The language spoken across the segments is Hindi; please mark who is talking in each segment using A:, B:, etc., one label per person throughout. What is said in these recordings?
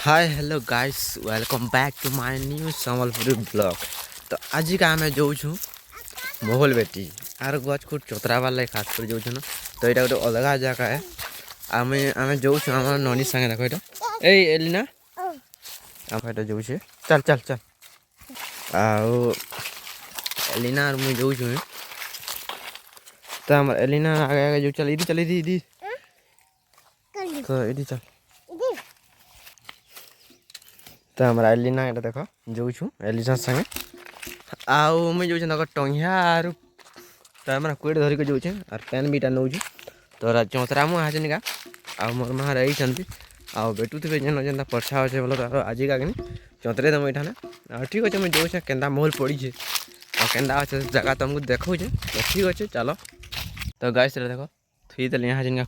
A: Hi hello guys welcome back to my new Sambalpuri blog. तो आज का आम जो मोहल बेटी आर गच को चतरा वाले खास कर जो ना तो यहाँ गोटे अलग जगह है। आम आम जो आम ननी संगे देख यहाँ एलिना आम यहाँ जो चल चल चल एलिना मुझे जो तो आम एलिना आगे आगे जो चल चल इधी तो इधी चल तो हमारा एलिना ये देख जो एलिना संगे आउ मुझे जो टंगिया आर तो हमारा कुएट धरिक जो आर पेन बीटा नौ तो चौतरा मुझे हाजनिका आउ मोर माँ रही आउ बेटू थे जेन जेनता पर्छा अच्छे बोल तो आज का चौतरे दम यहाँ ठीक अच्छे मुझे जो केन्दा महल पड़ी केन्दा अच्छे जगह तुमको देखो तो ठीक अच्छे चलो तो गाइस देख थी देली यहाँ जिनका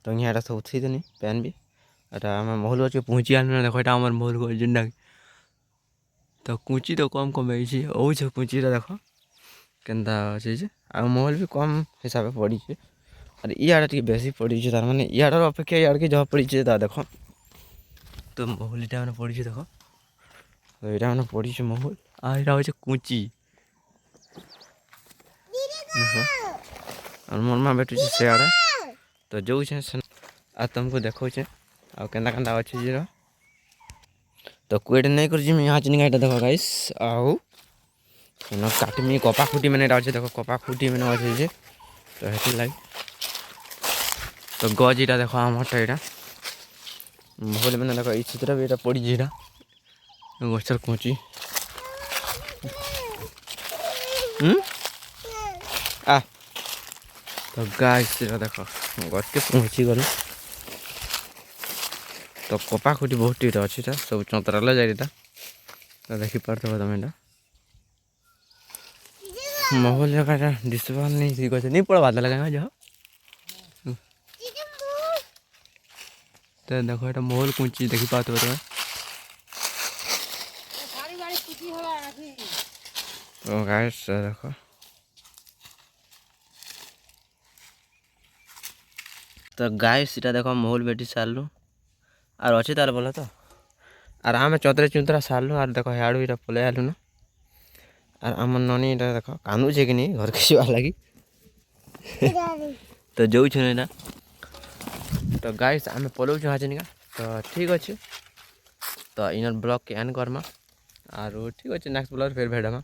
A: तो यहाँ सब थी देनी पेन भी अरे आम महल अच्छे पहुँची आल देख यहाँ आम महल को जेनटा तो कुची तो कम कम है कुची देख केन्दा अच्छे आ महल भी कम हिसाब से पड़ी और इे टे बेसी पड़ी तार मैंने इार अपेक्षा इे जहाँ पड़ी देख तो महल यहाँ मैंने पड़ी देख तो यहाँ मैंने पड़ी महल आ यहाँ हूँ कुची और मोर माँ बैठू से आड़े तो जो आ तुमको देखो आ केन्दा केन्दा अच्छे तो कुएट नहीं कर यहाँ चिन्ह यहाँ देख गाइस आउ काटमी कपा खुटी मैंने अच्छे देख कपा खुटी मैंने अच्छे तो ये लगे तो गज यहाँ देख आमटा यहाँ महल मैंने देख ये चित्र भी यहाँ पड़ी गचर कुची आ तो गाइस देख गच के पहुँची गल तो कपा खुटी बहुत टीटा अच्छी सब चंतरा जाता तो देखिपार तुम यहाँ महल जगह दिशा नहीं ठीक अच्छे नहीं पड़वा लगा जो तो देखो ये महल कुची देखी पाते तुम तो गाइस देखो तो गाइस इटा देखो महल बेटी सारू आर अच्छे तार बोला तो आर आम चतरे चुतरा सारू आर देखो हाड़ू यहाँ पलि आलु ना आर आम ननी यहाँ देख कांदुचे कि नहीं घर के लगी तो जो ना तो गाइस आम पलाऊ हाँ चिनिका तो ठीक अच्छे तो इन ब्लॉग के एंड करमा आर ठीक अच्छे नेक्स्ट ब्लॉग फिर भेटमा।